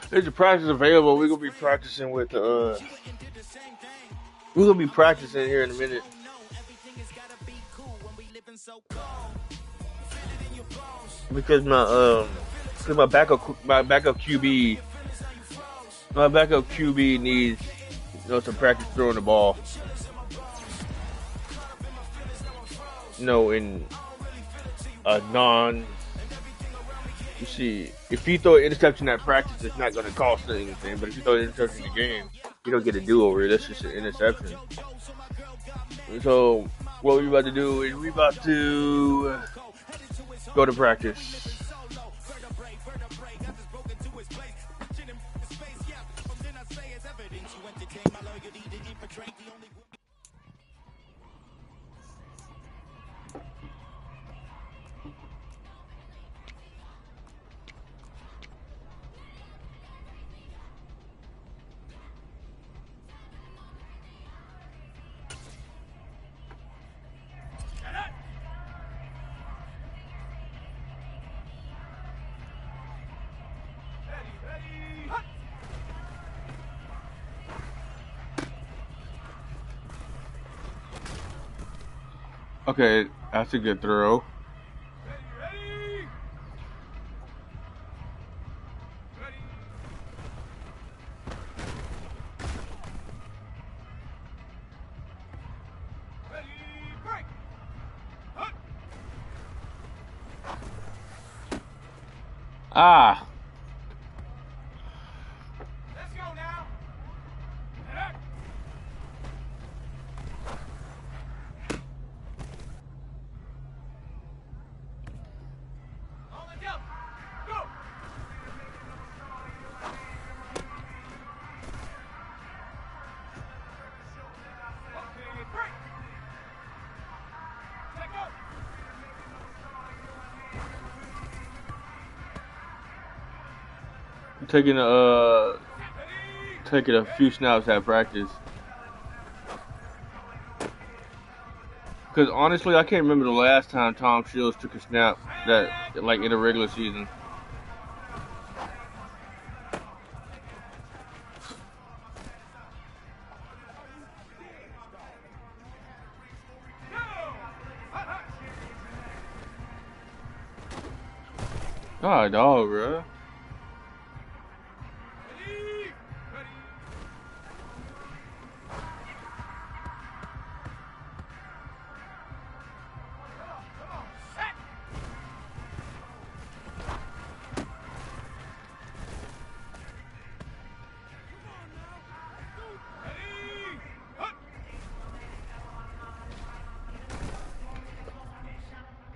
There's a practice available. We're gonna be practicing with we're gonna be practicing here in a minute. Because my backup QB needs some practice throwing the ball. In a non. You see, if you throw an interception at practice, it's not gonna cost anything. But if you throw an interception in the game, you don't get a do over. That's just an interception. So what we about to do is we about to go to practice. Okay, that's a good throw. Ah. Let's go now. Taking a few snaps at practice. Because honestly, I can't remember the last time Tom Shields took a snap that like in a regular season. God, dog, bro.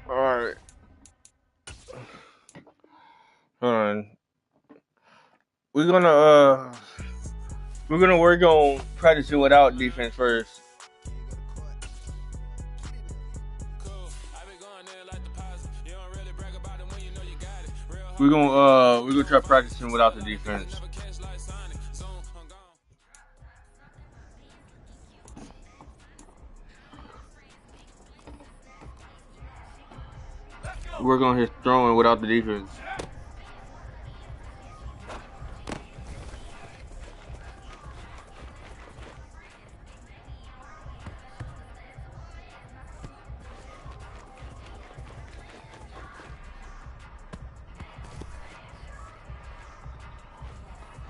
Alright. Hold on. We're gonna work on practicing without defense first. We're gonna try practicing without the defense. Work on his throwing without the defense.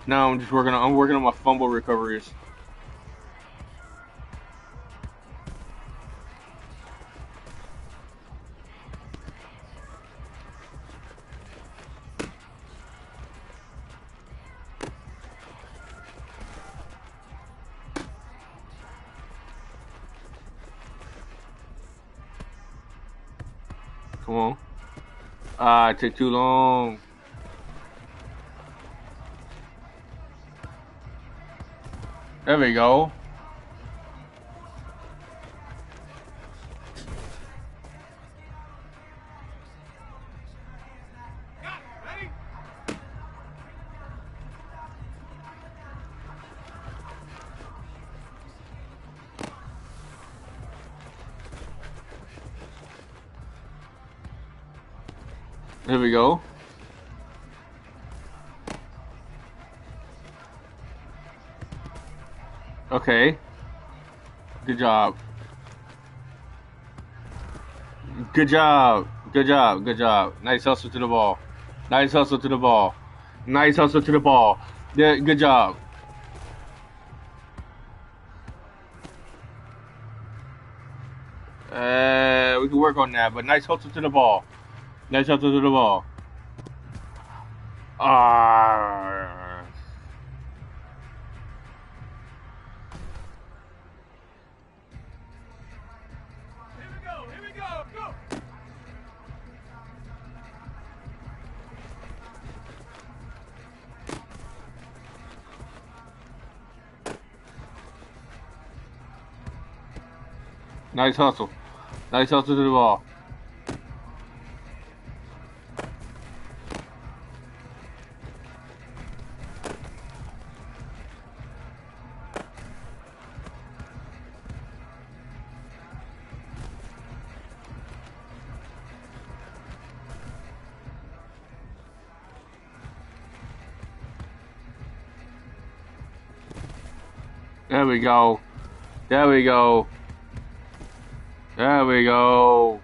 Now I'm working on my fumble recoveries. Come on. Ah, it took too long. There we go. Here we go. Okay. Good job. Good job. Good job. Good job. Nice hustle to the ball. Nice hustle to the ball. Nice hustle to the ball. Yeah, good job. We can work on that, but nice hustle to the ball. Nice hustle to the ball. Ah. Nice hustle. Nice hustle to the ball. There we go. There we go. There we go.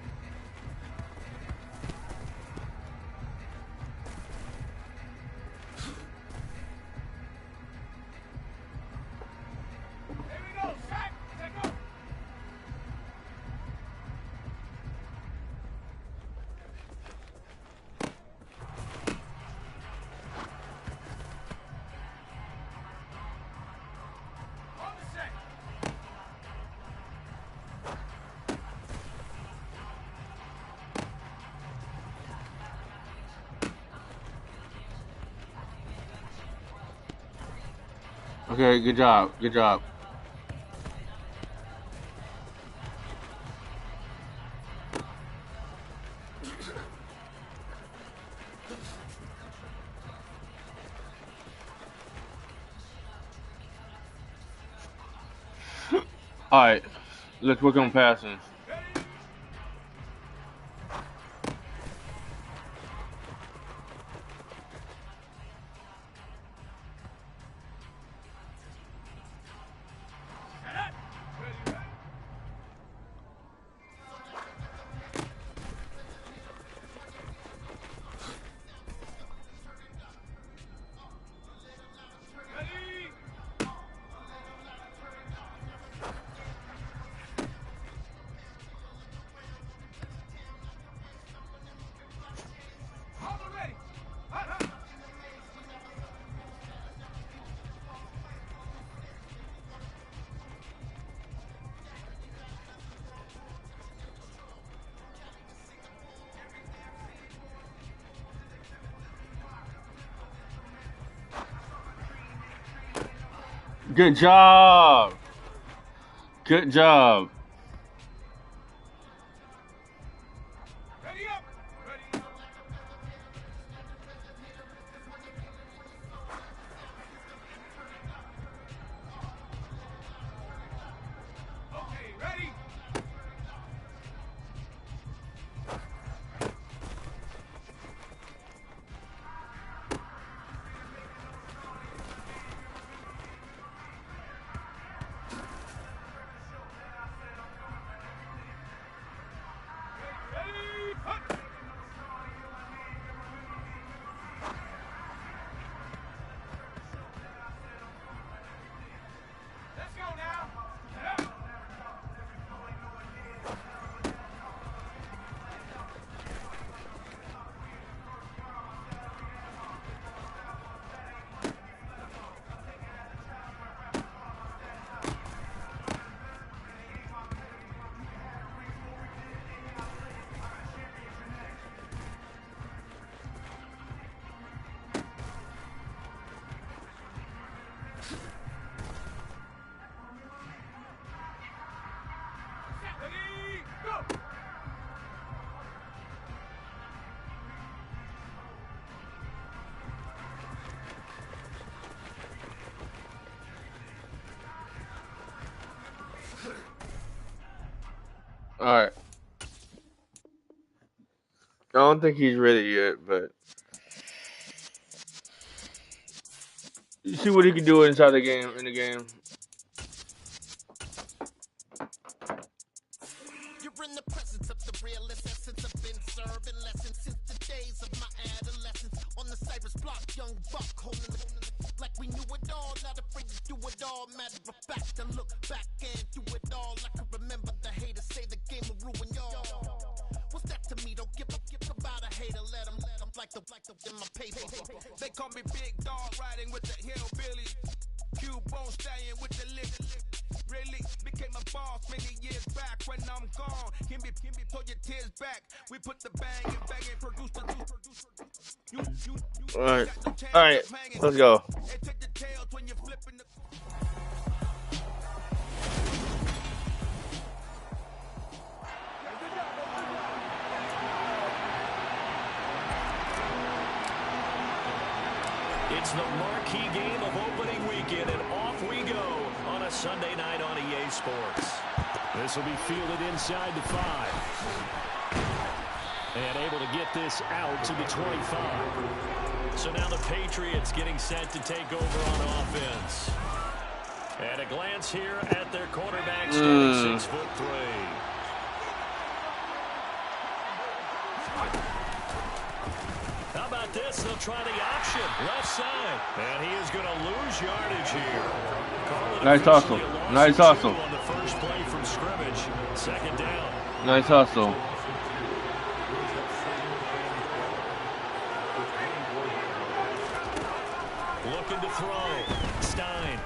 Okay, good job. Good job. All right, let's work on passing. Good job. Good job. All right. I don't think he's ready yet, but you see what he can do inside the game. In the game. They call me Big Dog, riding with the hillbilly. Cubone staying with the lick. Really became a boss many years back. When I'm gone, can be pull your tears back. We put the bang and produce. All right, let's go. It's the marquee game of opening weekend, and off we go on a Sunday night on EA Sports. This will be fielded inside the 5. And able to get this out to the 25. So now the Patriots getting set to take over on offense. At a glance here at their quarterback, standing 6'3". How about this? They'll try the option. Left side. And he is going to lose yardage here. Nice hustle. Nice hustle. On the first play from scrimmage. Second down. Nice hustle. Looking to throw. Stein.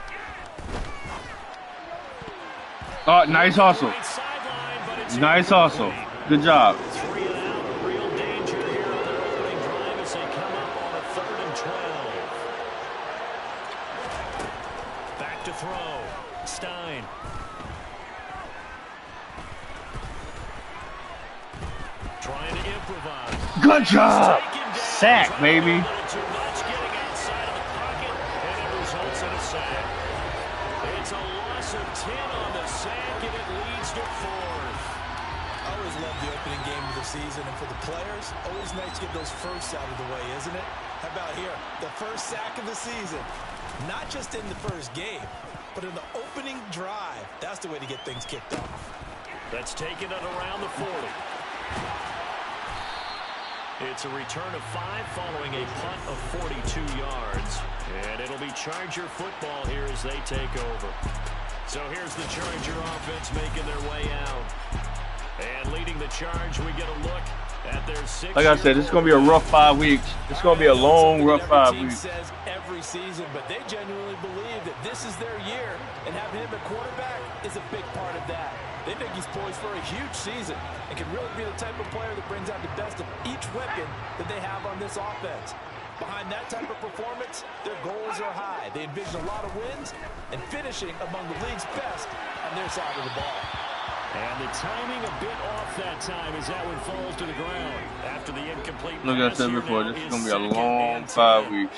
Oh, nice hustle. Nice hustle. Good job. 3 and out. Real danger here on their opening drive as they come up on a 3rd and 12. Back to throw. Stein. Trying to improvise. Good job. Sack, baby. It's a loss of 10 on the sack, and it leads to 4th. I always love the opening game of the season, and for the players, always nice to get those firsts out of the way, isn't it? How about here? The first sack of the season. Not just in the first game, but in the opening drive. That's the way to get things kicked off. That's taken it around the 40. It's a return of 5 following a punt of 42 yards. And it'll be Charger football here as they take over. So here's the Charger offense making their way out. And leading the charge, we get a look at their 6th. Like I said, this is going to be a rough 5 weeks. It's going to be a long, rough 5 weeks. Says every season, but they genuinely believe that this is their year, and having him at quarterback is a big part of that. They think he's poised for a huge season and can really be the type of player that brings out the best of each weapon that they have on this offense. Behind that type of performance, their goals are high. They envision a lot of wins and finishing among the league's best on their side of the ball. And the timing a bit off that time as that one falls to the ground. After the incomplete pass. Like I said before, this is going to be a long 5 weeks.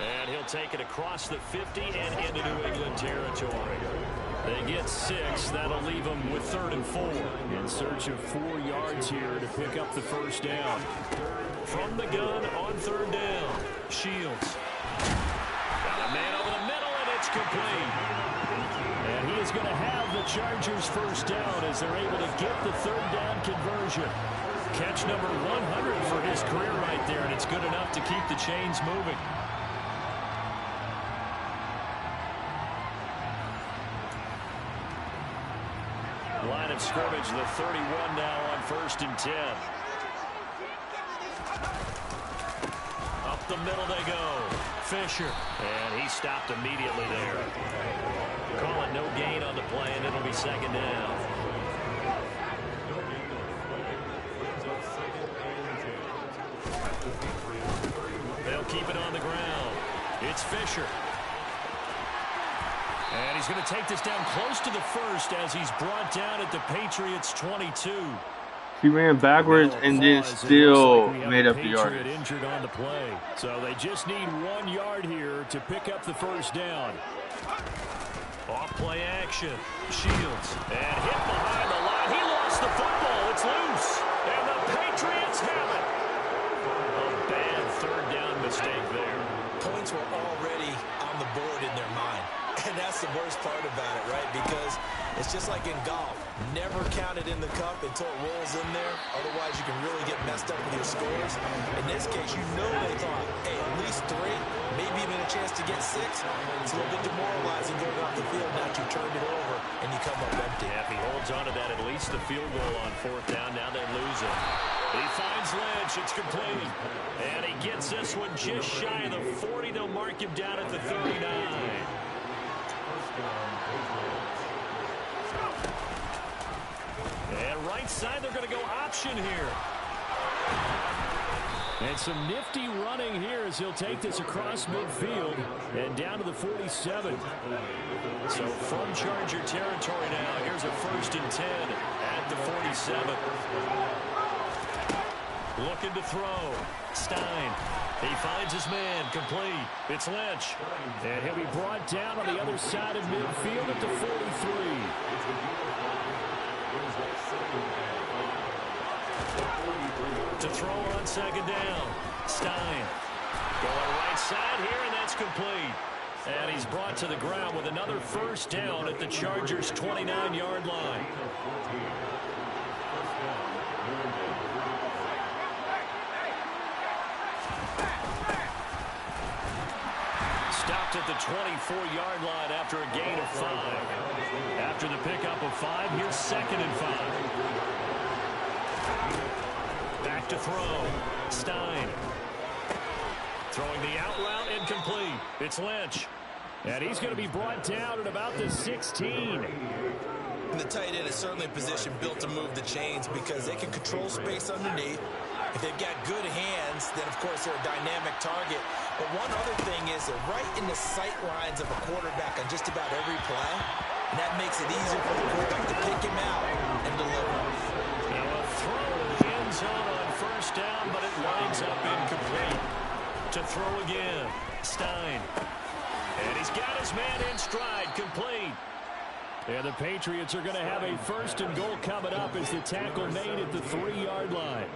And he'll take it across the 50 and into New England territory. They get 6. That'll leave them with 3rd and 4. In search of 4 yards here to pick up the first down. From the gun on 3rd down. Shields. Got a man over the middle, and it's complete. And he is going to have the Chargers first down as they're able to get the 3rd down conversion. Catch number 100 for his career right there, and it's good enough to keep the chains moving. Line of scrimmage, the 31 now on 1st and 10. Up the middle they go. Fisher. And he stopped immediately there. Call it no gain on the play, and it'll be 2nd down. They'll keep it on the ground. It's Fisher. And he's going to take this down close to the 1st as he's brought down at the Patriots' 22. He ran backwards and then still made up the yardage. Injured on the play. So they just need 1 yard here to pick up the first down. Off play action. Shields. And hit behind the line. He lost the football. It's loose. And the Patriots have it. A bad 3rd down mistake there. Points were already on the board in their mind. And that's the worst part about it, right? Because it's just like in golf. golf. Never count it in the cup until it rolls in there. Otherwise, you can really get messed up with your scores. In this case, you know they thought, hey, at least 3, maybe even a chance to get 6. It's a little bit demoralizing going off the field. Now you turned it over, and you come up empty. Yeah, if he holds on to that, at least the field goal on 4th down. Now they lose it. He finds Lynch. It's complete. And he gets this one just shy of the 40. They'll mark him down at the 39. And right side, they're going to go option here. And some nifty running here as he'll take this across midfield and down to the 47. So from Charger territory now, here's a 1st and 10 at the 47. Looking to throw. Stein. He finds his man. Complete. It's Lynch. And he'll be brought down on the other side of midfield at the 43. To throw on 2nd down. Stein. Going right side here, and that's complete. And he's brought to the ground with another 1st down at the Chargers' 29-yard line. Stopped at the 24-yard line after a gain of 5. After the pickup of 5, here's 2nd and 5. Back to throw. Stein. Throwing the out route, incomplete. It's Lynch. And he's going to be brought down at about the 16. And the tight end is certainly a position built to move the chains because they can control space underneath. If they've got good hands, then of course they're a dynamic target. But one other thing is they're right in the sight lines of a quarterback on just about every play. And that makes it easier for the quarterback to pick him out and deliver. Now a throw in the end zone on 1st down, but it lines up incomplete. To throw again. Stein. And he's got his man in stride. Complete. And the Patriots are going to have a 1st and goal coming up as the tackle made at the 3-yard line.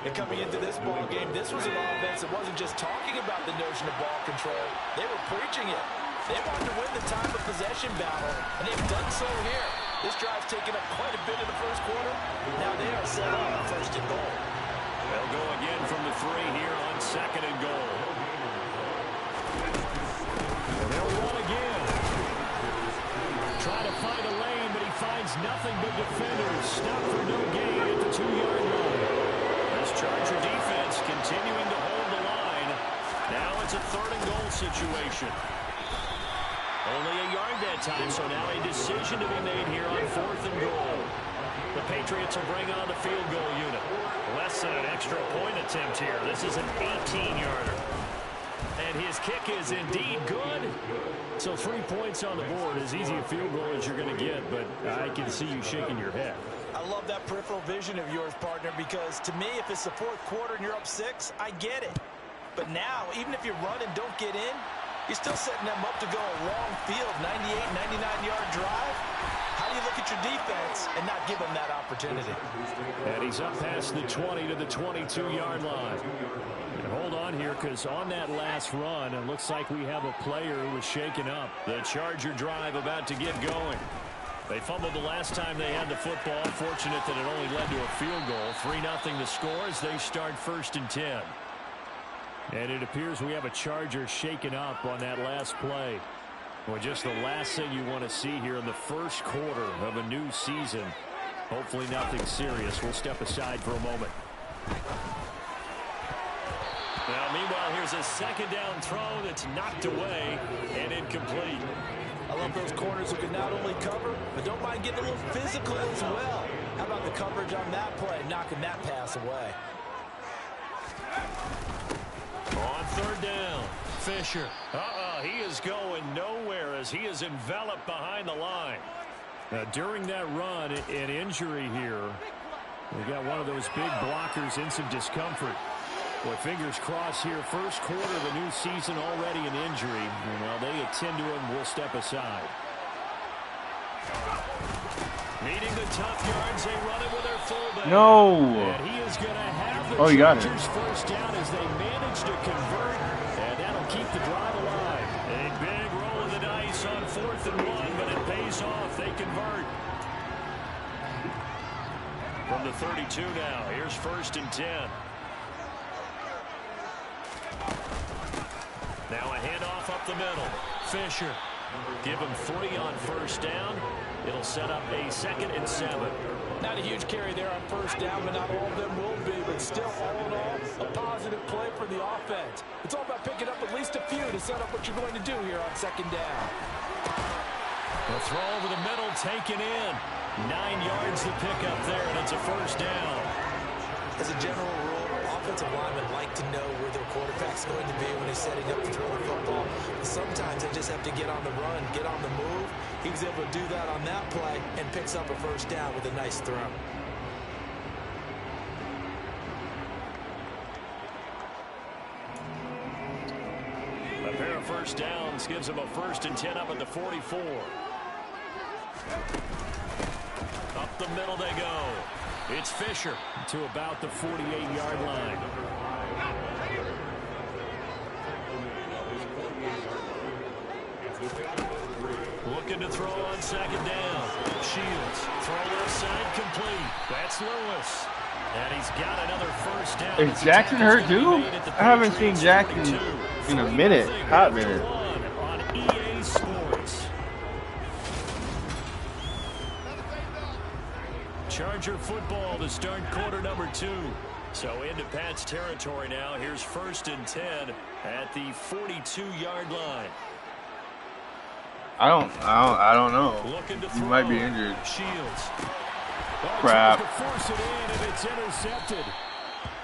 And coming into this ball game, this was an offense that wasn't just talking about the notion of ball control. They were preaching it. They wanted to win the time of possession battle, and they've done so here. This drive's taken up quite a bit in the 1st quarter. Now they are set up 1st and goal. They'll go again from the 3 here on 2nd and goal. And they'll run again. Try to find a lane, but he finds nothing but defenders. Stop for no gain at the 2-yard line. This Charger defense continuing to hold the line. Now it's a 3rd and goal situation. Only a yard that time, so now a decision to be made here on 4th and goal. The Patriots will bring on the field goal unit. Less than an extra point attempt here. This is an 18-yarder. And his kick is indeed good. So 3 points on the board, as easy a field goal as you're going to get, but I can see you shaking your head. I love that peripheral vision of yours, partner, because to me, if it's the 4th quarter and you're up 6, I get it. But now, even if you run and don't get in, you're still setting them up to go a long field, 98, 99-yard drive. How do you look at your defense and not give them that opportunity? And he's up past the 20 to the 22-yard line. And hold on here, because on that last run, it looks like we have a player who was shaken up. The Charger drive about to get going. They fumbled the last time they had the football. Fortunate that it only led to a field goal. 3-0 the score as they start 1st and 10. And it appears we have a Charger shaken up on that last play. Well, just the last thing you want to see here in the 1st quarter of a new season. Hopefully nothing serious. We'll step aside for a moment. Now, meanwhile, here's a 2nd down throw that's knocked away and incomplete. I love those corners who can not only cover, but don't mind getting a little physical as well. How about the coverage on that play, knocking that pass away? On 3rd down, Fisher. He is going nowhere as he is enveloped behind the line. Now, during that run, an injury here. We got one of those big blockers in some discomfort. Well, fingers crossed here. 1st quarter of the new season, already an injury. And while they attend to him, we'll step aside. Needing the tough yards, they run it with their fullback. No. And he is going to have the you got it. Chargers 1st down as they manage to convert. And that'll keep the drive alive. A big roll of the dice on 4th and 1, but it pays off. They convert. From the 32 now, here's 1st and 10. Now a handoff up the middle. Fisher. Give him 3 on 1st down. It'll set up a 2nd and 7. Not a huge carry there on 1st down, but not all of them will be. But still, all in all, a positive play for the offense. It's all about picking up at least a few to set up what you're going to do here on 2nd down. The throw over the middle, taken in. 9 yards to pick up there, and it's a 1st down. As a general rule, offensive linemen like to know where their quarterback's going to be when he's setting up to throw the football. Sometimes they just have to get on the run, get on the move. He was able to do that on that play and picks up a 1st down with a nice throw. A pair of 1st downs gives him a 1st and 10 up at the 44. Up the middle they go. It's Fisher to about the 48-yard line. Looking to throw on 2nd down. Shields. Throw left side complete. That's Lewis. And he's got another 1st down. Is Jackson hurt too? I haven't seen Jackson in a minute. Hot minute. On EA Sports. Charger football to start quarter number 2. So into Pat's territory now. Here's 1st and 10 at the 42-yard line. I don't know. He might be injured. Shields. Crap. To force it in, and it's intercepted.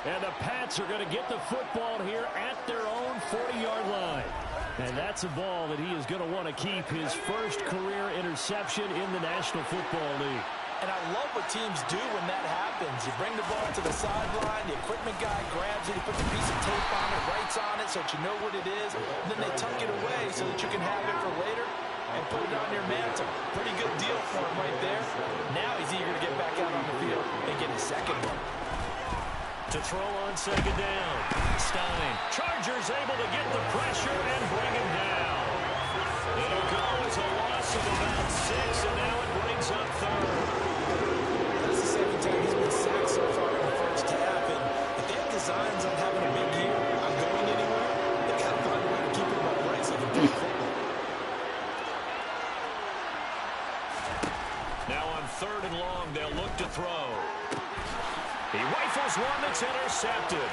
And the Pats are going to get the football here at their own 40-yard line. And that's a ball that he is going to want to keep, his first career interception in the National Football League. And I love what teams do when that happens. You bring the ball to the sideline, the equipment guy grabs it, he puts a piece of tape on it, writes on it so that you know what it is, and then they tuck it away so that you can have it for later and put it on your mantle. Pretty good deal for him right there. Now he's eager to get back out on the field and get his 2nd one. To throw on 2nd down. Stein. Chargers able to get the pressure and bring him down. It'll go as a loss of about 6, and now it brings up 3rd. That's the 2nd time he's been sacked so far in the 1st half, and if they have designs on having a big year, on going anywhere, they got to find a way to keep him upright so they can play football. Now on 3rd and long, they'll look to throw. He rifles one that's intercepted.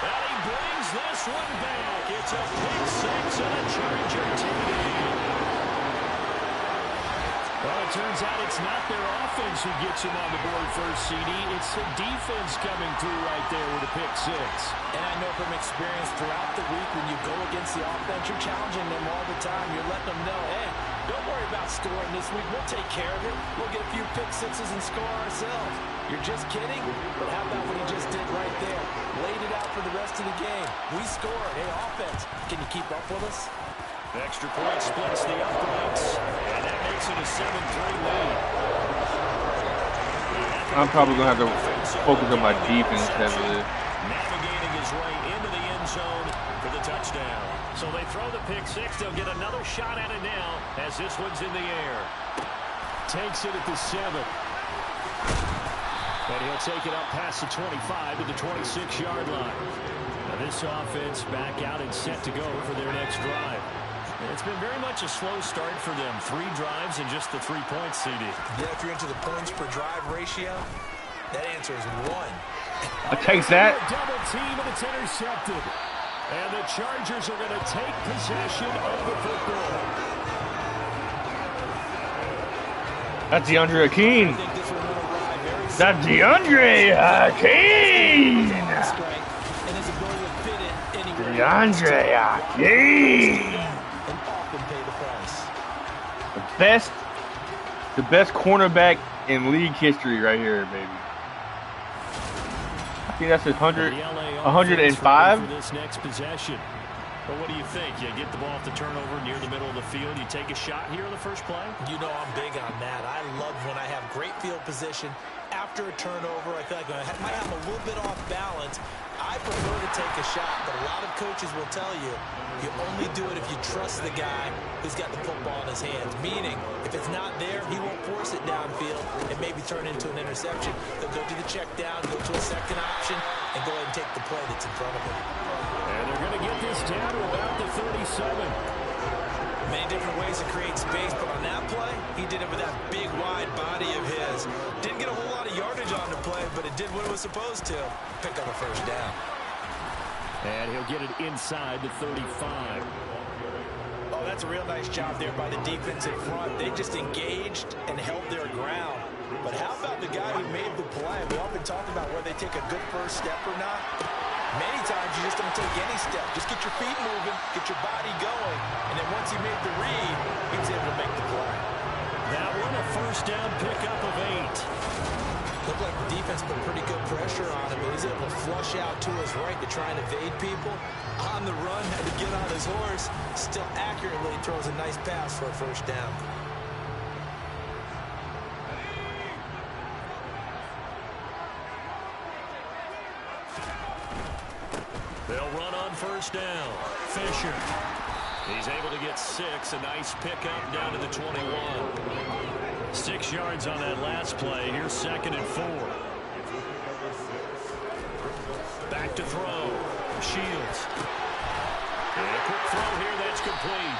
And he brings this one back. It's a pick 6 and a Charger TD. Well, it turns out it's not their offense who gets him on the board first, CD. It's the defense coming through right there with a pick 6. And I know from experience throughout the week when you go against the offense, you're challenging them all the time. You're letting them know, hey, don't worry about scoring this week. We'll take care of it. We'll get a few pick 6s and score ourselves. You're just kidding? But how about what he just did right there? Laid it out for the rest of the game. We scored. Hey, offense, can you keep up with us? Extra point splits the uprights, and that makes it a 7-3 lead. I'm probably going to have to focus on my defense heavily. Navigating his way into the end zone for the touchdown. So they throw the pick 6. They'll get another shot at it now as this one's in the air. Takes it at the 7. And he'll take it up past the 25 to the 26-yard line. Now this offense back out and set to go for their next drive. And it's been very much a slow start for them. 3 drives and just the 3 points, CD. Yeah, if you're into the points per drive ratio, that answer is 1. It takes that. Double team, and it's intercepted. And the Chargers are going to take possession of the football. That's DeAndre Akeem. That's DeAndre Akeem. DeAndre Akeem. The best cornerback in league history right here, baby. I think that's 105. For this next possession. But what do you think? You get the ball off the turnover near the middle of the field. You take a shot here in the first play? You know I'm big on that. I love when I have great field position. After a turnover, I feel like I might have a little bit off balance. I I prefer to take a shot, but a lot of coaches will tell you, you only do it if you trust the guy who's got the football in his hands. Meaning, if it's not there, he won't force it downfield and maybe turn into an interception. He'll go to the check down, go to a second option, and go ahead and take the play that's in front of him. And they're going to get this down to about the 37. Many different ways to create space, but on that play, he did it with that big, wide body of his. Didn't get a whole lot of yardage on the play, but it did what it was supposed to. Pick up a first down. And he'll get it inside the 35. Oh, that's a real nice job there by the defense in front. They just engaged and held their ground. But how about the guy who made the play? We often talk about whether they take a good first step or not. Many times you just don't take any step. Just get your feet moving, get your body going, and then once he made the read, he was able to make the play. That one a first down pickup of 8. Looked like the defense put pretty good pressure on him, but he's able to flush out to his right to try and evade people. On the run, had to get on his horse. Still accurately throws a nice pass for a first down. They'll run on first down. Fisher. He's able to get 6. A nice pickup down to the 21. 6 yards on that last play. Here's 2nd and 4. Back to throw. Shields. And a quick throw here. That's complete.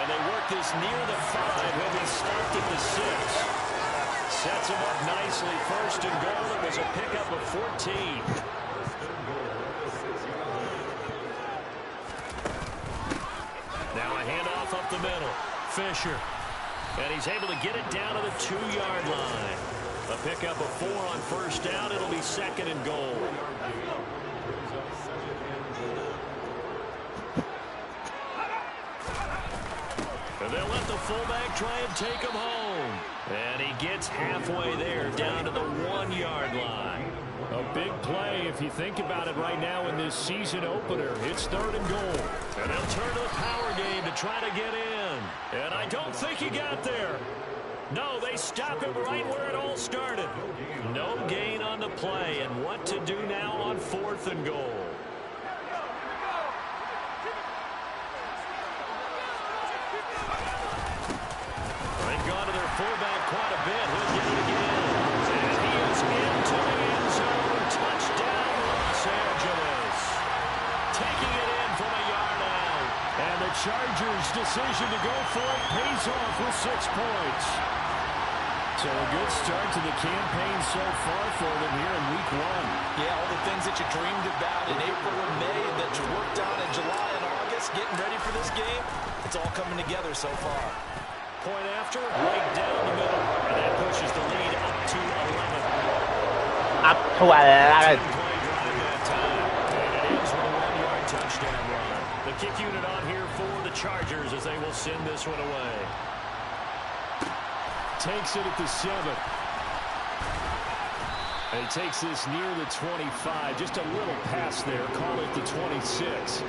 And they work this near the 5. He'll be stopped at the 6. Sets him up nicely. 1st and goal. It was a pickup of 14. Now a handoff up the middle. Fisher. And he's able to get it down to the 2-yard line. A pickup of 4 on first down. It'll be 2nd and goal. And they'll let the fullback try and take him home. And he gets halfway there, down to the 1-yard line. A big play if you think about it right now in this season opener. It's 3rd and goal. And they'll turn to the power game to try to get in. And I don't think he got there. No, they stop him right where it all started. No gain on the play. And what to do now on 4th and goal. They've gone to their fullback quite a bit. He'll get it again. And he is into the end zone. Touchdown, Los Angeles. Taking it in from a yard out. And the Chargers' decision to go for it pays off with 6 points. So a good start to the campaign so far for them here in week 1. Yeah, all the things that you dreamed about in April and May and that you worked on in July and August, getting ready for this game, it's all coming together so far. Point after, right down the middle. And that pushes the lead up to 11. Up to 11. 10-play drive that time. And it ends with a 1-yard touchdown run. The kick unit on here for the Chargers as they will send this one away. Takes it at the 7. And he takes this near the 25. Just a little pass there. Call it the 26.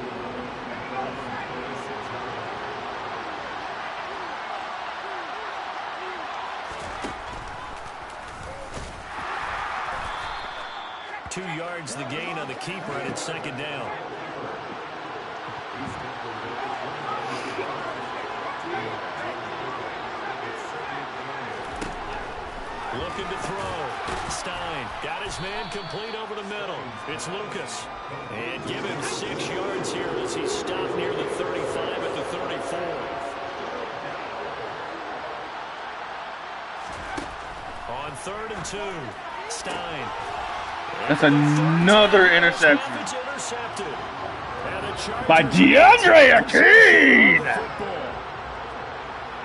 Two yards the gain on the keeper, and it's 2nd down. Looking to throw. Stein got his man complete over the middle. It's Lucas. And give him 6 yards here as he stopped near the 35 at the 34. On 3rd and 2. Stein. That's another interception. It's intercepted. By DeAndre Akeem.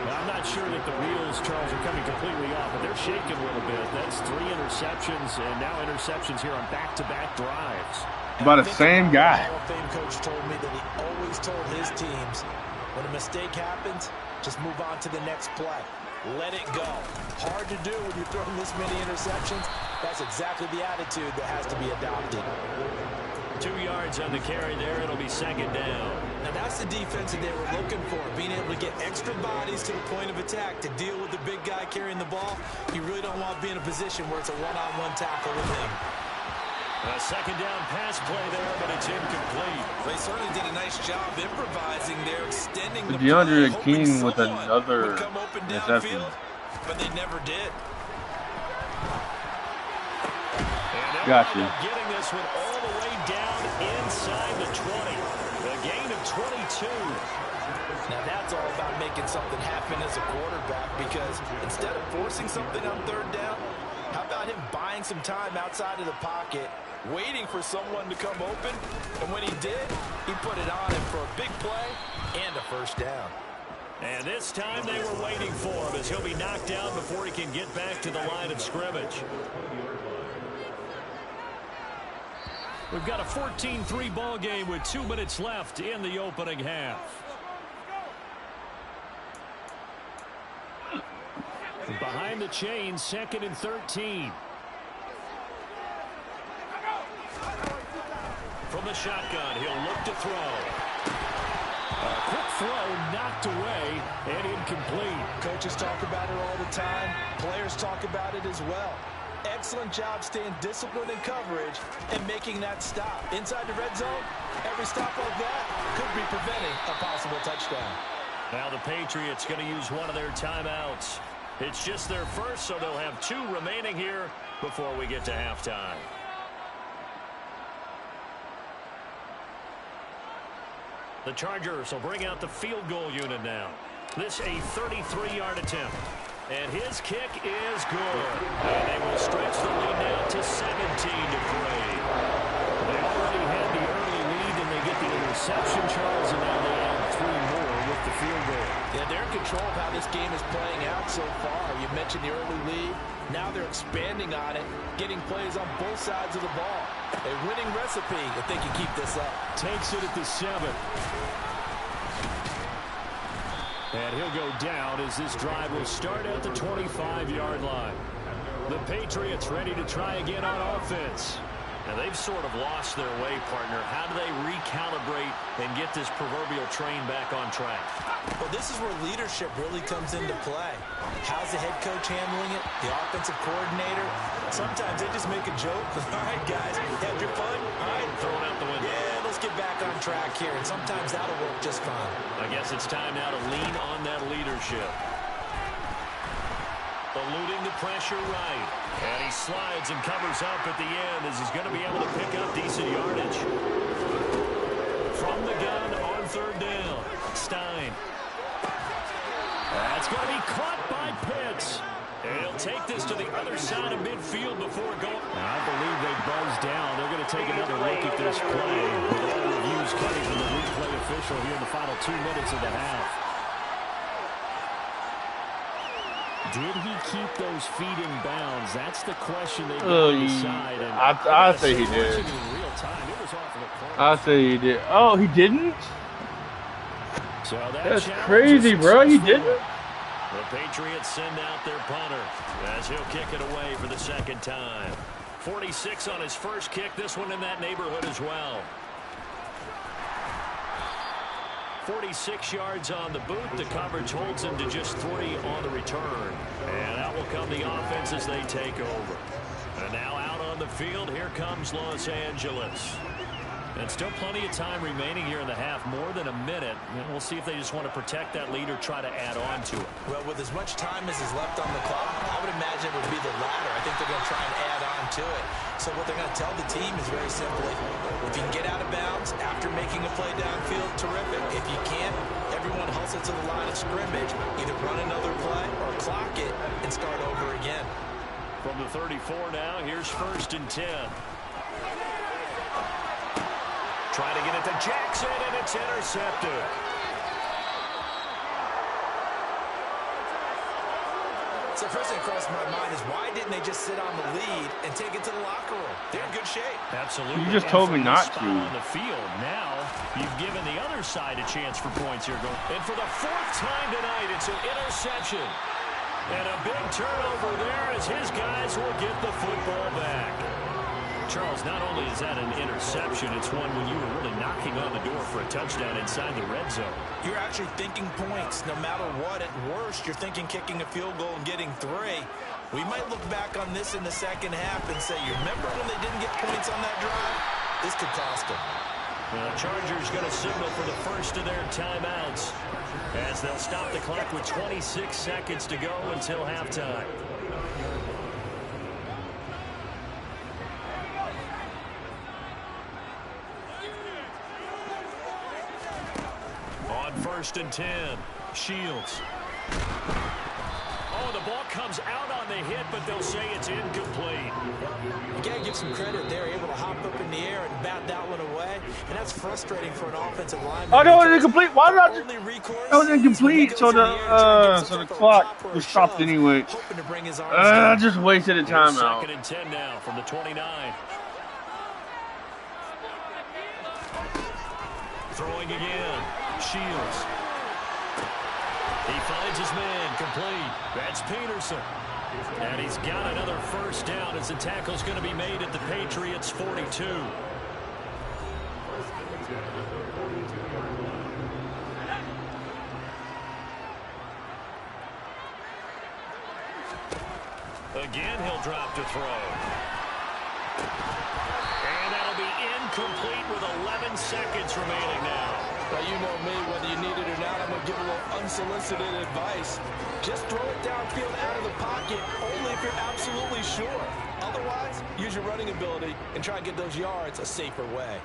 I'm not sure that the wheels, Charles, are coming completely off, but they're shaking a little bit. That's 3 interceptions, and now interceptions here on back-to-back drives. By the same guy. Hall of Fame coach told me that he always told his teams, when a mistake happens, just move on to the next play. Let it go. Hard to do when you're throwing this many interceptions. That's exactly the attitude that has to be adopted. 2 yards on the carry there. It'll be 2nd down. Now that's the defense that they were looking for, being able to get extra bodies to the point of attack to deal with the big guy carrying the ball. You really don't want to be in a position where it's a one-on-one tackle with him. A second down pass play there, but it's incomplete. They certainly did a nice job improvising there, extending the DeAndre play, King with someone another would come open interception. downfield, but they never did. And Gotcha. getting this one all the way down inside the 20. A gain of 22. Now that's all about making something happen as a quarterback, because instead of forcing something on third down, how about him buying some time outside of the pocket, waiting for someone to come open, and when he did, he put it on him for a big play and a first down. And this time they were waiting for him, as he'll be knocked down before he can get back to the line of scrimmage. We've got a 14-3 ball game with 2 minutes left in the opening half. Behind the chain, 2nd and 13. From the shotgun, he'll look to throw. A quick throw knocked away and incomplete. Coaches talk about it all the time. Players talk about it as well. Excellent job staying disciplined in coverage and making that stop. Inside the red zone, every stop like that could be preventing a possible touchdown. Now the Patriots going to use one of their timeouts. It's just their first, so they'll have 2 remaining here before we get to halftime. The Chargers will bring out the field goal unit now. This a 33-yard attempt. And his kick is good. And they will stretch the lead now to 17-3. They already had the early lead, and they get the interception, Charles, and now they add 3 more with the field goal. Yeah, they're in control of how this game is playing out so far. You mentioned the early lead. Now they're expanding on it, getting plays on both sides of the ball. A winning recipe if they can keep this up. Takes it at the 7. And he'll go down as this drive will start at the 25-yard line. The Patriots ready to try again on offense. Now, they've sort of lost their way, partner. How do they recalibrate and get this proverbial train back on track? Well, this is where leadership really comes into play. How's the head coach handling it? The offensive coordinator? Sometimes they just make a joke. All right, guys, had your fun? All right. Throw it out the window. Yeah, let's get back on track here. And sometimes that'll work just fine. I guess it's time now to lean on that leadership. Eluding the pressure right. And he slides and covers up at the end as he's going to be able to pick up decent yardage. From the gun on 3rd down. Stein. That's going to be caught by Pitts. And he'll take this to the other side of midfield before going. I believe they buzzed down. They're going to take another look at this play. With all reviews coming from the replay official here in the final 2 minutes of the half. Did he keep those feet in bounds? That's the question they got to decide. I say he did. I say he did. Oh, he didn't? So that's crazy, bro. He didn't? The Patriots send out their punter as he'll kick it away for the 2nd time. 46 on his first kick. This one in that neighborhood as well. 46 yards on the boot. The coverage holds him to just 3 on the return. And out will come the offense as they take over. And now out on the field, here comes Los Angeles. And still plenty of time remaining here in the half, more than a minute. And we'll see if they just want to protect that lead or try to add on to it. Well, with as much time as is left on the clock, I would imagine it would be the latter. I think they're going to try and add on to it. So what they're going to tell the team is very simply, if you can get out of bounds after making a play downfield, terrific. If you can't, everyone hustle to the line of scrimmage, either run another play or clock it and start over again. From the 34 now, here's 1st and 10. Trying to get it to Jackson, and it's intercepted. So first thing across my mind is, why didn't they just sit on the lead and take it to the locker room? They're in good shape. Absolutely. You just told me not to. On the field. Now you've given the other side a chance for points here. And for the 4th time tonight, it's an interception. And a big turnover there as his guys will get the football back. Charles, not only is that an interception, it's one when you were really knocking on the door for a touchdown inside the red zone. You're actually thinking points. No matter what, at worst, you're thinking kicking a field goal and getting 3. We might look back on this in the second half and say, you remember when they didn't get points on that drive? This could cost them. The Chargers going to signal for the first of their timeouts as they'll stop the clock with 26 seconds to go until halftime. On 1st and 10, Shields. Oh, the ball comes out on the hit, but they'll say it's incomplete. You got to give some credit. They're able to hop up in the air and bat that one away, and that's frustrating for an offensive lineman. Oh, no, it's incomplete. Why did I just... That was incomplete, so the clock was stopped anyway. I just wasted a timeout. 2nd and 10 now from the 29. Throwing again. Shields. He finds his man, complete. That's Peterson. And he's got another first down as the tackle's going to be made at the Patriots' 42. Again, he'll drop to throw. And that'll be incomplete with 11 seconds remaining now. Well, you know me, whether you need it or not, I'm going to give a little unsolicited advice. Just throw it downfield out of the pocket, only if you're absolutely sure. Otherwise, use your running ability and try and get those yards a safer way.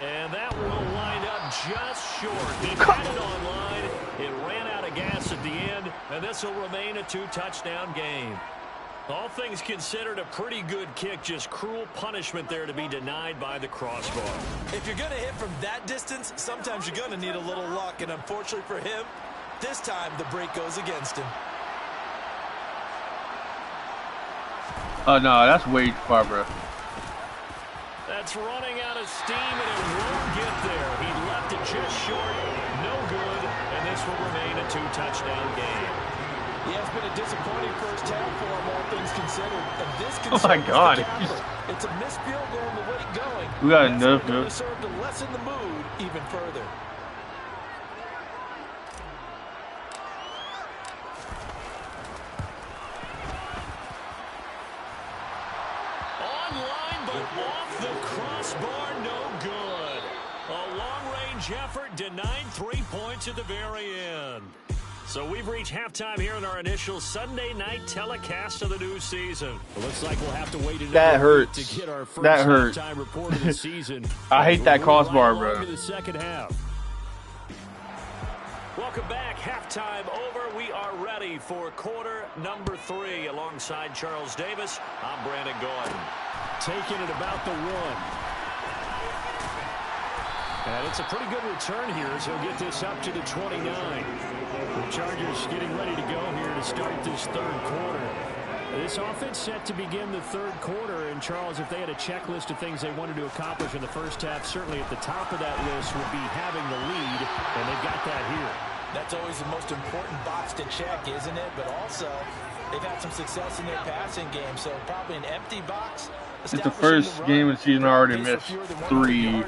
And that will wind up just short. They had it online. It ran out of gas at the end, and this will remain a 2-touchdown game. All things considered, a pretty good kick. Just cruel punishment there to be denied by the crossbar. If you're going to hit from that distance, sometimes you're going to need a little luck. And unfortunately for him, this time the break goes against him. Oh, no, that's way far, bro. That's running out of steam, and it won't get there. He left it just short. No good. And this will remain a 2-touchdown game. Yeah, it's been a disappointing first half for him, all things considered. And this Oh my God! It's a missed field goal in the way going. We got enough, to serve to lessen the mood even further. Online, but off the crossbar, no good. A long-range effort denied 3 points at the very end. So we've reached halftime here in our initial Sunday night telecast of the new season. It looks like we'll have to wait another week to get our first halftime report of the season. I hate that crossbar, bro. The second half. Welcome back. Halftime over. We are ready for quarter number 3 alongside Charles Davis. I'm Brandon Gordon. Taking it about the 1. And it's a pretty good return here as he'll get this up to the 29. The Chargers getting ready to go here to start this third quarter. This offense set to begin the third quarter. And, Charles, if they had a checklist of things they wanted to accomplish in the first half, certainly at the top of that list would be having the lead, and they've got that here. That's always the most important box to check, isn't it? But also, they've had some success in their passing game, so probably an empty box. It's the first game of the season I already missed 3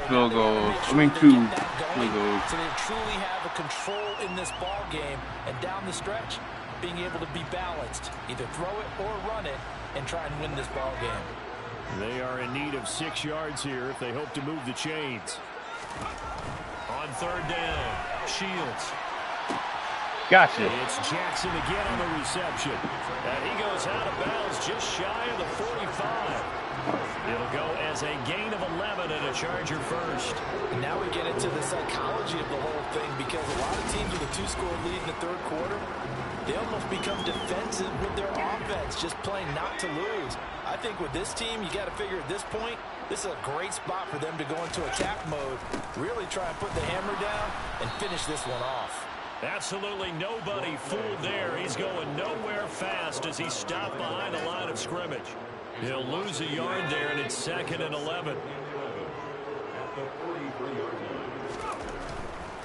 field goals. I mean 2 field goals. So they truly have a control in this ball game, and down the stretch, being able to be balanced, either throw it or run it, and try and win this ball game. They are in need of 6 yards here if they hope to move the chains. On third down, Shields. Gotcha. It's Jackson again on the reception. And he goes out of bounds just shy of the 45. It'll go as a gain of 11 and a Charger first. And now we get into the psychology of the whole thing, because a lot of teams with a 2-score lead in the third quarter, they almost become defensive with their offense, just playing not to lose. I think with this team, you got to figure at this point, this is a great spot for them to go into attack mode, really try and put the hammer down and finish this one off. Absolutely nobody fooled there. He's going nowhere fast as he stopped behind the line of scrimmage. He'll lose a yard there, and it's 2nd and 11.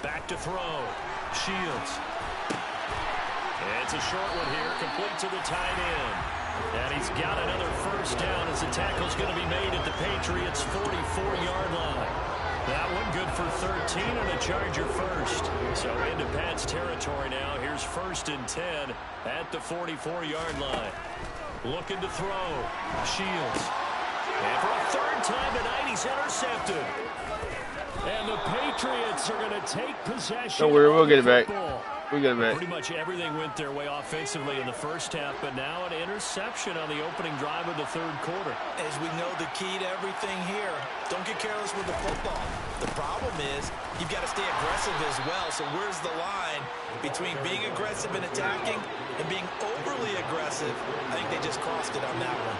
Back to throw. Shields. It's a short one here, complete to the tight end. And he's got another first down as the tackle's going to be made at the Patriots' 44-yard line. That one good for 13 and a Charger first. So into Pat's territory now. Here's 1st and 10 at the 44-yard line. Looking to throw. Shields. And for a 3rd time tonight, he's intercepted. And the Patriots are going to take possession. Don't worry, we'll get it back. Football. We'll get it back. Pretty much everything went their way offensively in the first half, but now an interception on the opening drive of the 3rd quarter. As we know, the key to everything here, don't get careless with the football. The problem is you've got to stay aggressive as well. So where's the line between being aggressive and attacking and being overly aggressive? I think they just crossed it on that one.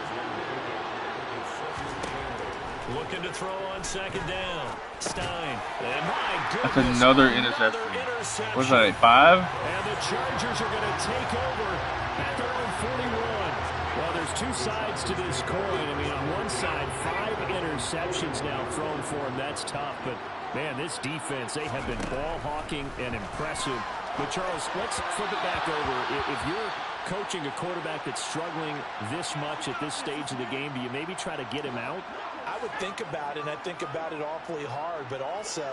Looking to throw on 2nd down. Stein. And my goodness, that's another interception. What's that, 5? And the Chargers are going to take over at their own 41. Well, there's 2 sides to this coin. I mean, on one side, 5 interceptions now thrown for him. That's tough. But, man, this defense, they have been ball hawking and impressive. But, Charles, let's flip it back over. If you're coaching a quarterback that's struggling this much at this stage of the game, do you maybe try to get him out? I would think about it, and I think about it awfully hard, but also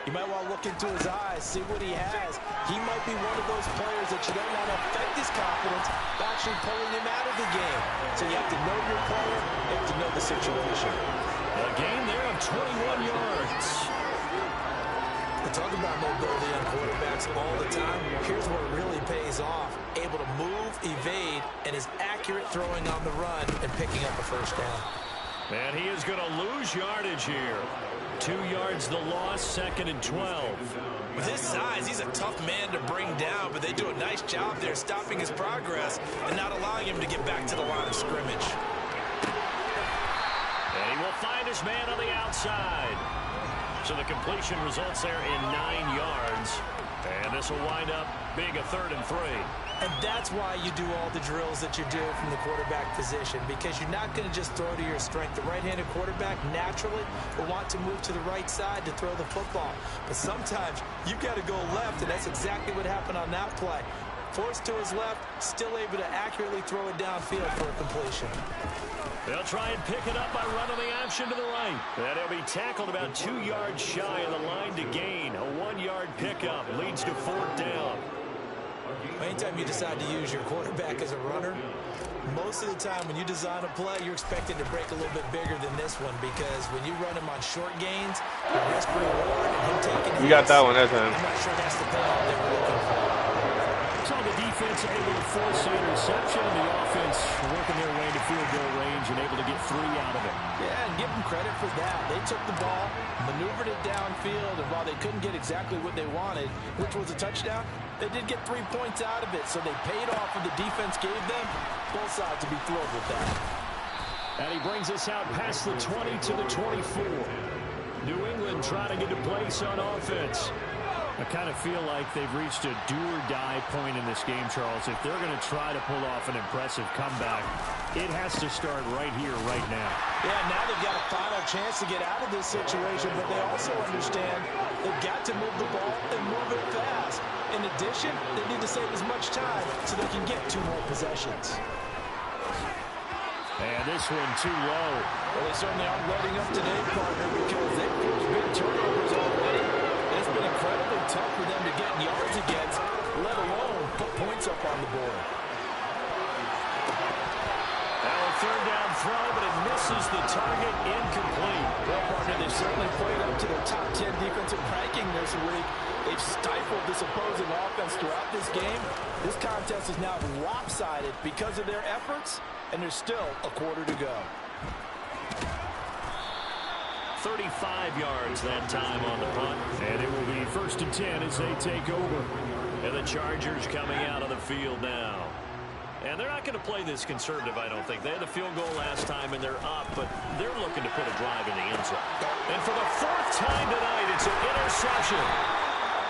you might want to look into his eyes, see what he has. He might be one of those players that you don't want to affect his confidence by actually pulling him out of the game. So you have to know your player, you have to know the situation. A gain there of 21 yards. We talk about mobility on quarterbacks all the time. Here's where it really pays off. Able to move, evade, and is accurate throwing on the run and picking up a first down. And he is going to lose yardage here. 2 yards the loss, 2nd and 12. With his size, he's a tough man to bring down, but they do a nice job there stopping his progress and not allowing him to get back to the line of scrimmage. And he will find his man on the outside. So the completion results there in 9 yards. And this will wind up being a 3rd and 3. And that's why you do all the drills that you do from the quarterback position, because you're not going to just throw to your strength. The right-handed quarterback naturally will want to move to the right side to throw the football. But sometimes you've got to go left, and that's exactly what happened on that play. Forced to his left, still able to accurately throw it downfield for a completion. They'll try and pick it up by running the option to the right. And he'll be tackled about 2 yards shy of the line to gain. A 1-yard pickup leads to 4th down. Anytime you decide to use your quarterback as a runner, most of the time when you design a play, you're expecting to break a little bit bigger than this one, because when you run him on short gains, the risk reward and him taking You got that one that time. I'm not sure that's the payoff they were looking for. So the defense able to force the interception, the offense working their way to field goal range and able to get 3 out of it. Yeah, and give them credit for that. They took the ball, maneuvered it downfield, and while they couldn't get exactly what they wanted, which was a touchdown, they did get 3 points out of it, so they paid off what the defense gave them. Both sides to be thrilled with that. And he brings us out past the 20 to the 24. New England trying to get a place on offense. I kind of feel like they've reached a do-or-die point in this game, Charles. If they're going to try to pull off an impressive comeback, it has to start right here, right now. Yeah, now they've got a final chance to get out of this situation, but they also understand they've got to move the ball and move it fast. In addition, they need to save as much time so they can get 2 more possessions. And this one too low. Well, they certainly aren't letting up today, partner, because they've forced big turnovers already. And it's been incredibly tough for them to get yards against, let alone put points up on the board. Now a 3rd down throw, but it misses the target, incomplete. Well, partner, they've certainly played up to their top 10 defensive ranking this week. They've stifled this opposing offense throughout this game. This contest is now lopsided because of their efforts, and there's still a quarter to go. 35 yards that time on the punt. And it will be 1st and 10 as they take over. And the Chargers coming out of the field now. And they're not going to play this conservative, I don't think. They had the field goal last time, and they're up, but they're looking to put a drive in the end zone. And for the 4th time tonight, it's an interception.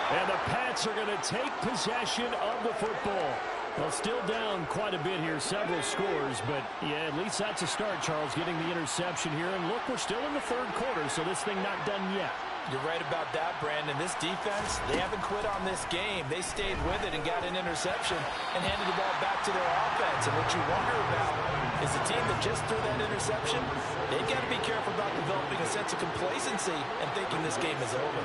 And the Pats are going to take possession of the football. Well, still down quite a bit here, several scores, but yeah, at least that's a start, Charles, getting the interception here. And look, we're still in the 3rd quarter, so this thing not done yet. You're right about that, Brandon. This defense, they haven't quit on this game. They stayed with it and got an interception and handed the ball back to their offense. And what you wonder about is the team that just threw that interception, they've got to be careful about developing a sense of complacency and thinking this game is over.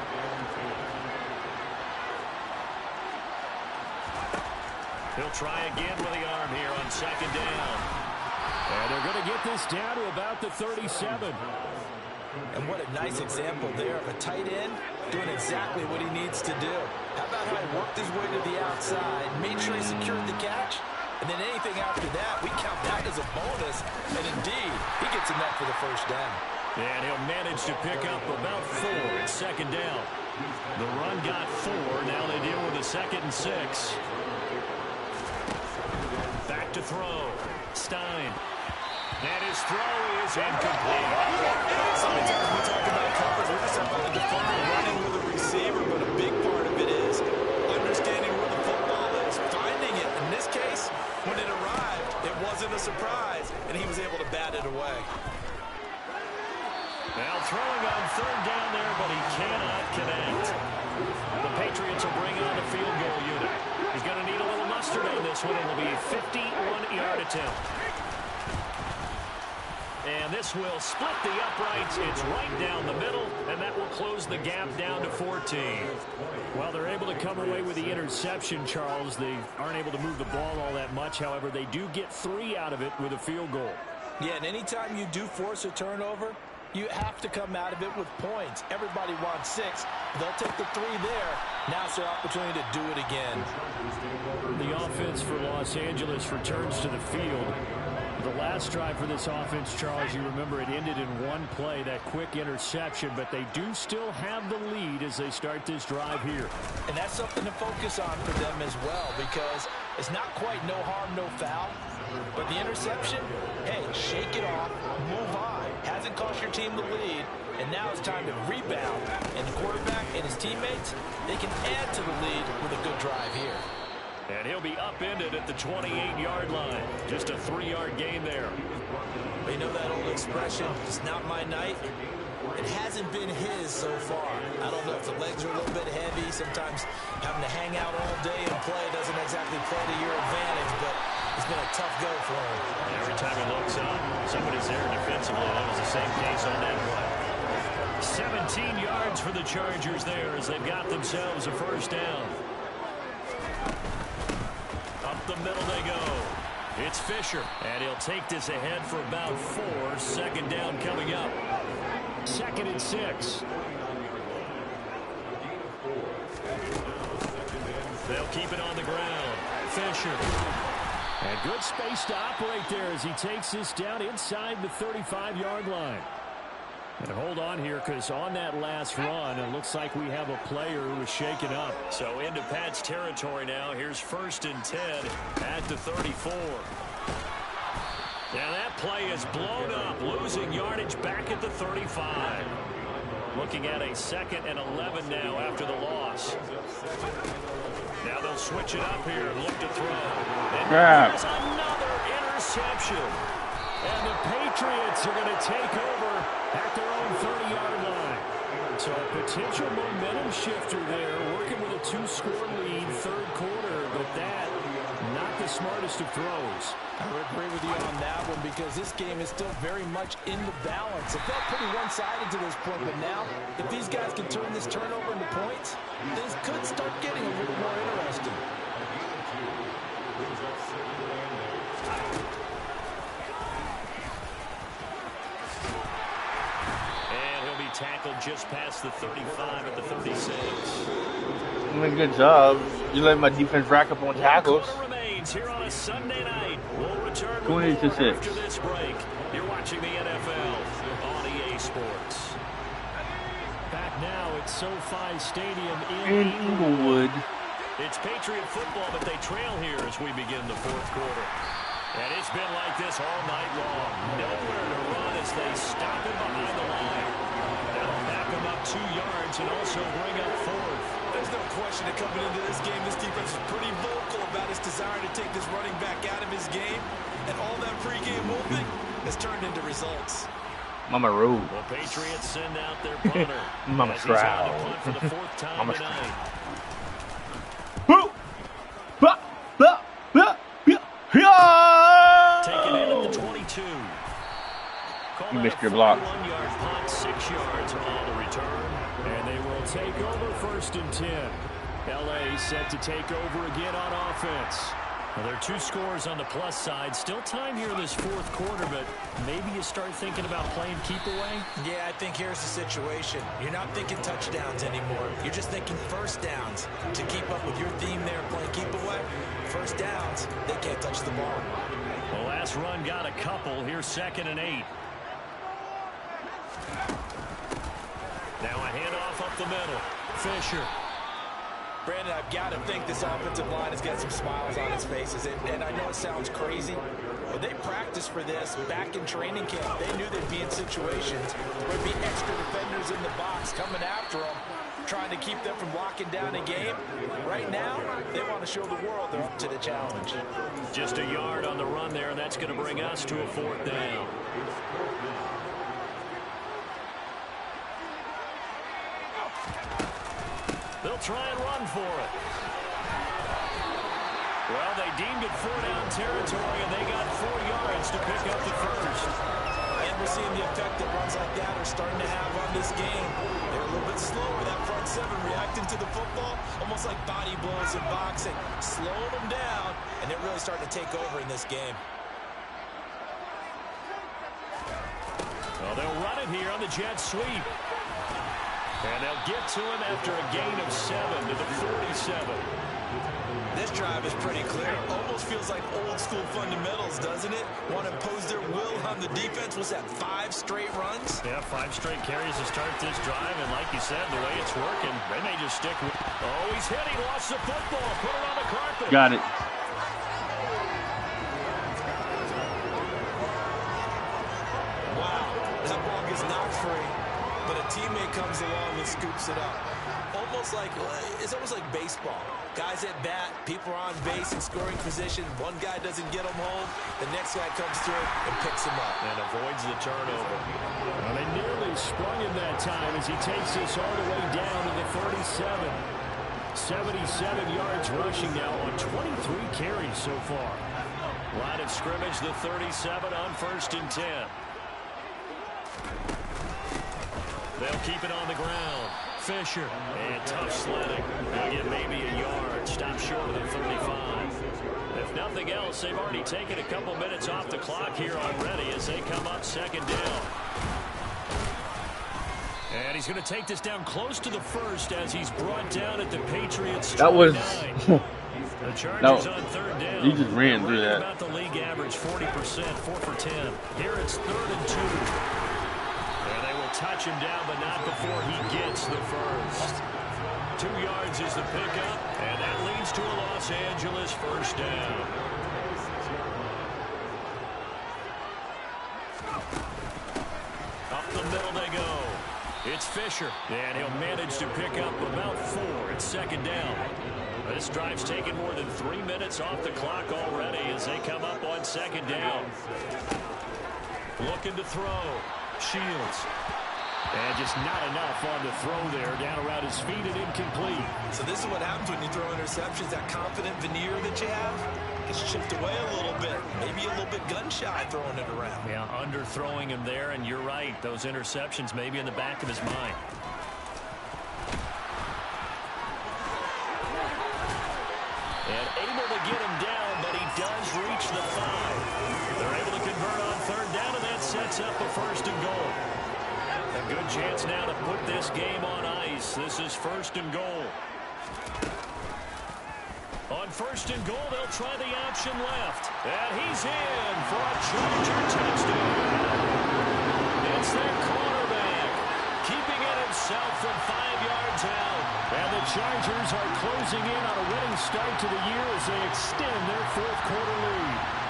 He'll try again with the arm here on second down. And they're going to get this down to about the 37. And what a nice example there of a tight end doing exactly what he needs to do. How about how he worked his way to the outside, made sure he secured the catch, and then anything after that, we count that as a bonus. And indeed, he gets enough for the first down. And he'll manage to pick up about 4 at second down. The run got 4. Now they deal with a 2nd and 6. Back to throw. Stein. And his throw is incomplete. Sometimes we talk about coverage. We're just talking about the defender running with a receiver, but a big part of it is understanding where the football is, finding it. In this case, when it arrived, it wasn't a surprise, and he was able to bat it away. Now throwing on 3rd down there, but he cannot connect. The Patriots will bring on the field goal unit. He's going to need a little mustard on this one. It'll be a 51-yard attempt. And this will split the uprights. It's right down the middle, and that will close the gap down to 14. While they're able to come away with the interception, Charles, they aren't able to move the ball all that much. However, they do get 3 out of it with a field goal. Yeah, and anytime you do force a turnover, you have to come out of it with points. Everybody wants 6. They'll take the 3 there. Now it's their opportunity to do it again. The offense for Los Angeles returns to the field. The last drive for this offense, Charles, you remember it ended in one play, that quick interception, but they do still have the lead as they start this drive here. And that's something to focus on for them as well, because it's not quite no harm, no foul, but the interception, hey, shake it off, move on. Hasn't cost your team the lead, and now it's time to rebound. And the quarterback and his teammates, they can add to the lead with a good drive here. And he'll be upended at the 28-yard line. Just a 3-yard gain there. You know that old expression, it's not my night? It hasn't been his so far. I don't know if the legs are a little bit heavy. Sometimes having to hang out all day and play doesn't exactly play to your advantage, but it's been a tough go for him. Every time he looks up, somebody's there defensively. That was the same case on that play. 17 yards for the Chargers there as they've got themselves a first down. Up the middle they go. It's Fisher, and he'll take this ahead for about 4. 2nd down coming up. 2nd and 6. They'll keep it on the ground. Fisher. And good space to operate there as he takes this down inside the 35-yard line. And hold on here, because on that last run, it looks like we have a player who was shaken up. So into Pat's territory now. Here's 1st and 10 at the 34. Now that play is blown up, losing yardage back at the 35. Looking at a 2nd and 11 now after the loss. Now they'll switch it up here and look to throw. And there's another interception. And the Patriots are going to take over at their own 30-yard line. So a potential momentum shifter there, working with a 2-score lead, 3rd quarter, but that, not the smartest of throws. I would agree with you on that one, because this game is still very much in the balance. It felt pretty one-sided to this point, but now, if these guys can turn this turnover into points, things could start getting a little more interesting. Tackled just past the 35 at the 36. Good job. You let my defense rack up on tackles. Remains here on a Sunday night. We'll return 20-6 after this break. You're watching the NFL on EA Sports. Back now at SoFi Stadium in Inglewood. It's Patriot football, but they trail here as we begin the 4th quarter. And it's been like this all night long. Nowhere to run as they stop him behind the line. Back him up 2 yards and also bring up 4th. There's no question that coming into this game, this defense is pretty vocal about its desire to take this running back out of his game. And all that pregame movement has turned into results. Mama Rude. The Patriots send out their punter. Mama as he's on to Stroud. punt for the 4th time Mama tonight. Taken in at the 22. You missed your block. 41-yard punt, 6 yards on the return. And they will take over 1st and 10. LA set to take over again on offense. Well, there are 2 scores on the plus side. Still time here in this 4th quarter, but maybe you start thinking about playing keep away? Yeah, I think here's the situation. You're not thinking touchdowns anymore. You're just thinking first downs. To keep up with your theme there, playing keep away, first downs, they can't touch the ball. The last run got a couple. Here's 2nd and 8. Now a handoff up the middle. Fisher. Brandon, I've got to think this offensive line has got some smiles on its faces. And I know it sounds crazy, but they practiced for this back in training camp. They knew they'd be in situations where there'd be extra defenders in the box coming after them, trying to keep them from locking down a game. Right now, they want to show the world they're up to the challenge. Just a yard on the run there, and that's going to bring us to a 4th down. They'll try and run for it. Well, they deemed it 4-down territory, and they got 4 yards to pick up the 1st. And we're seeing the effect that runs like that are starting to have on this game. They're a little bit slower, that front 7, reacting to the football, almost like body blows in boxing. Slowing them down, and they're really starting to take over in this game. Well, they'll run it here on the jet sweep. And they'll get to him after a gain of 7 to the 47. This drive is pretty clear. Almost feels like old school fundamentals, doesn't it? Want to impose their will on the defense. Was that 5 straight runs? Yeah, 5 straight carries to start this drive. And like you said, the way it's working, they may just stick with. Oh, he's hit. He lost the football. Put it on the carpet. Got it. Wow. That ball gets knocked free. But a teammate comes along and scoops it up. It's almost like baseball. Guys at bat, people are on base in scoring position. One guy doesn't get him home. The next guy comes through and picks him up. And avoids the turnover. Well, they nearly sprung him that time as he takes this all the way down to the 37. 77 yards rushing now on 23 carries so far. Line of scrimmage, the 37 on 1st and 10. They'll keep it on the ground. Fisher. And tough sledding. They'll get maybe a yard. Stop short of the 35. If nothing else, they've already taken a couple minutes off the clock here already as they come up 2nd down. And he's going to take this down close to the 1st as he's brought down at the Patriots. That was. The Chargers on 3rd down. You just ran through that. About the league average, 40%, 4 for 10. Here it's 3rd and 2. Touch him down, but not before he gets the 1st. 2 yards is the pickup, and that leads to a Los Angeles 1st down. Up the middle they go. It's Fisher, and he'll manage to pick up about 4 at 2nd down. This drive's taken more than 3 minutes off the clock already as they come up on 2nd down. Looking to throw. Shields. And just not enough on the throw there. Down around his feet and incomplete. So this is what happens when you throw interceptions. That confident veneer that you have gets chipped away a little bit. Maybe a little bit gun-shy throwing it around. Yeah, underthrowing him there, and you're right. Those interceptions may be in the back of his mind. And able to get him down, but he does reach the 5. They're able to convert on 3rd down, and that sets up a 1st and goal. A good chance now to put this game on ice. This is 1st and goal. On 1st and goal, they'll try the option left. And he's in for a Charger touchdown. It's their cornerback, keeping it himself from 5 yards out. And the Chargers are closing in on a winning start to the year as they extend their 4th quarter lead.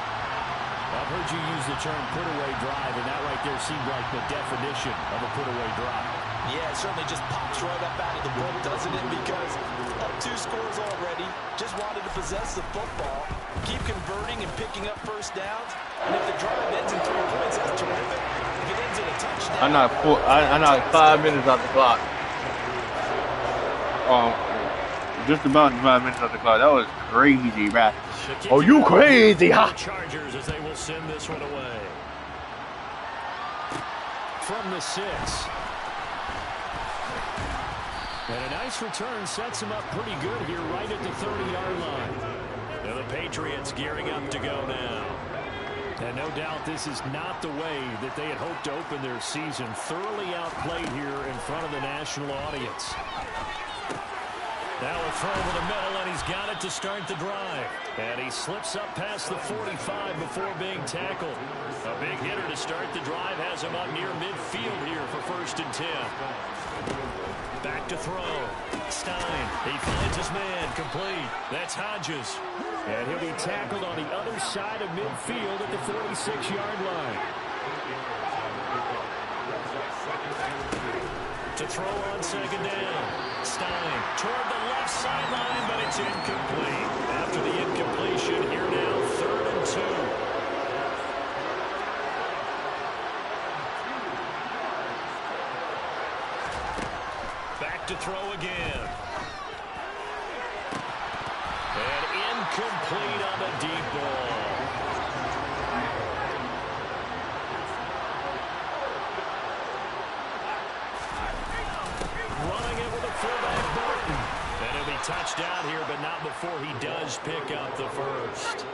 I've heard you use the term put-away drive, and that right there seemed like the definition of a put-away drive. Yeah, it certainly just pops right up out of the book, doesn't it? Because up 2 scores already, just wanted to possess the football. Keep converting and picking up first downs. And if the drive ends in 3 points, that's terrific. If it ends in a touchdown, I knocked 5 minutes off the clock. Just about 5 minutes off the clock. That was crazy, bruh. Oh, you crazy, huh? Chargers as they will send this one away. From the 6. And a nice return sets him up pretty good here right at the 30-yard line. Now the Patriots gearing up to go now. And no doubt this is not the way that they had hoped to open their season. Thoroughly outplayed here in front of the national audience. Now a throw over the middle, and he's got it to start the drive. And he slips up past the 45 before being tackled. A big hitter to start the drive has him up near midfield here for 1st and 10. Back to throw. Stein. He finds his man. Complete. That's Hodges. And he'll be tackled on the other side of midfield at the 46-yard line. To throw on 2nd down. Stein toward the left sideline, but it's incomplete. After the incompletion, here now, 3rd and 2. Back to throw again. And incomplete on the deep ball. Running it with a fullback Barton. And he'll be touched out here, but not before he does pick up the 1st.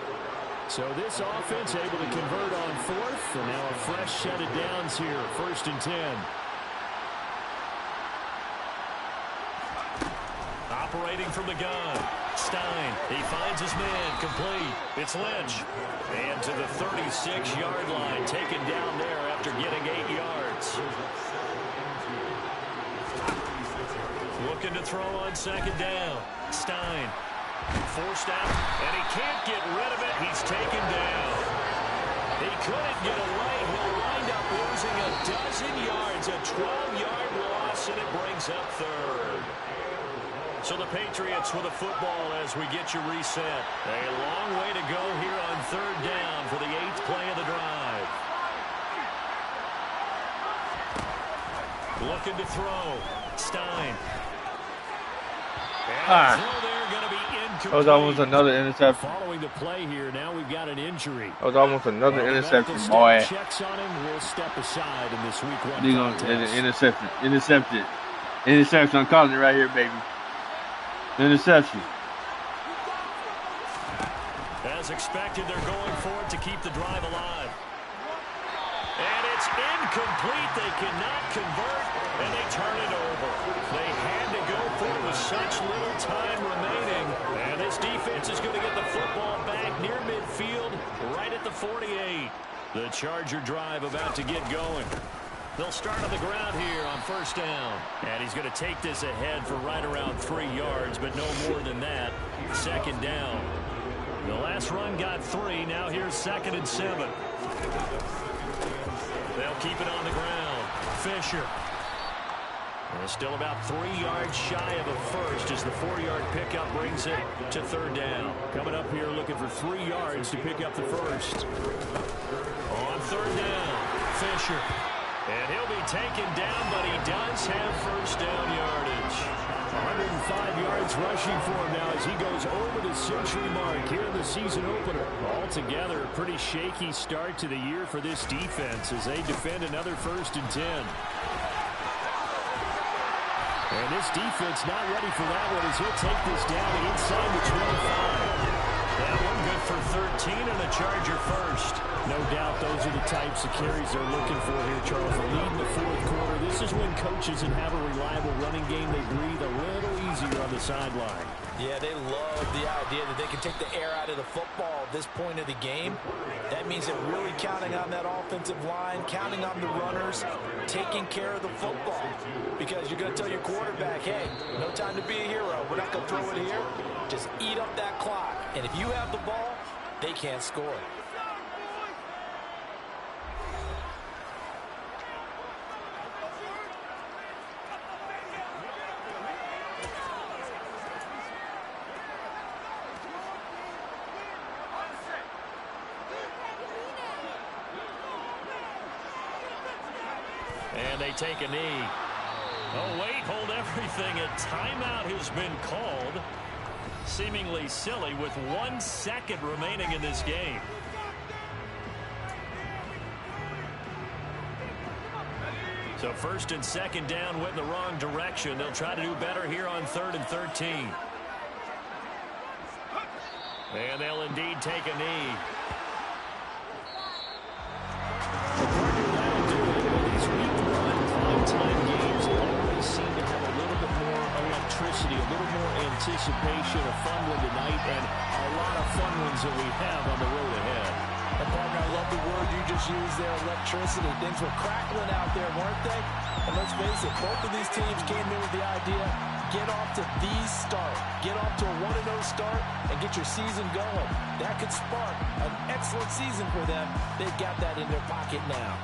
So this offense able to convert on 4th, and now a fresh set of downs here, 1st and 10. Operating from the gun. Stein. He finds his man. Complete. It's Lynch. And to the 36-yard line. Taken down there after getting 8 yards. Looking to throw on 2nd down. Stein. Forced out. And he can't get rid of it. He's taken down. He couldn't get away. He'll wind up losing a dozen yards. A 12-yard loss. And it brings up 3rd. So the Patriots with a football as we get you reset. A long way to go here on 3rd down for the 8th play of the drive. Looking to throw. Stein. And throw there going to be incomplete. That was almost another interception. Following the play here, now we've got an injury. That was almost another interception, boy. Checks on him. We'll step aside in this week 1 contest. Interception. I'm calling it right here, baby. Interception. As expected, they're going for it to keep the drive alive. And it's incomplete. They cannot convert, and they turn it over. They had to go for it with such little time remaining. And this defense is going to get the football back near midfield, right at the 48. The Charger drive about to get going. They'll start on the ground here on 1st down. And he's going to take this ahead for right around 3 yards, but no more than that. 2nd down. The last run got 3. Now here's 2nd and 7. They'll keep it on the ground. Fisher. And still about 3 yards shy of a 1st as the 4-yard pickup brings it to 3rd down. Coming up here looking for 3 yards to pick up the 1st. On 3rd down, Fisher. And he'll be taken down, but he does have 1st down yardage. 105 yards rushing for him now as he goes over the century mark here in the season opener. Altogether, a pretty shaky start to the year for this defense as they defend another 1st and 10. And this defense not ready for that one as he'll take this down inside the 25. That one good for 13 and a Charger 1st. No doubt those are the types of carries they're looking for here, Charles. The lead in the 4th quarter. This is when coaches and have a reliable running game, they breathe a little easier on the sideline. Yeah, they love the idea that they can take the air out of the football at this point of the game. That means they're really counting on that offensive line, counting on the runners, taking care of the football. Because you're going to tell your quarterback, hey, no time to be a hero. We're not going to throw it here. Just eat up that clock. And if you have the ball, they can't score. And they take a knee. Oh, wait, hold everything. A timeout has been called. Seemingly silly with 1 second remaining in this game. So first and second down went in the wrong direction. They'll try to do better here on 3rd and 13. And they'll indeed take a knee. These week-one primetime games always seem to have a little bit more electricity, a little more anticipation, a fun one tonight, and a lot of fun ones that we have on the road ahead. And partner, I love the word you just used there, electricity. Things were crackling out there, weren't they? And let's face it, both of these teams came in with the idea, get off to these start. Get off to a 1-0 start and get your season going. That could spark an excellent season for them. They've got that in their pocket now.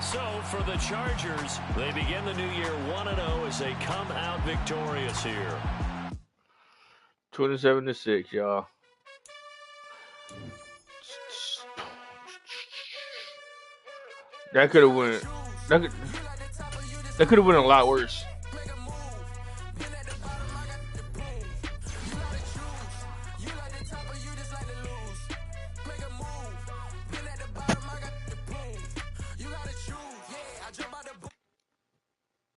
So for the Chargers, they begin the new year 1-0 as they come out victorious here. 27-6, y'all. That could have went. That could have been a lot worse.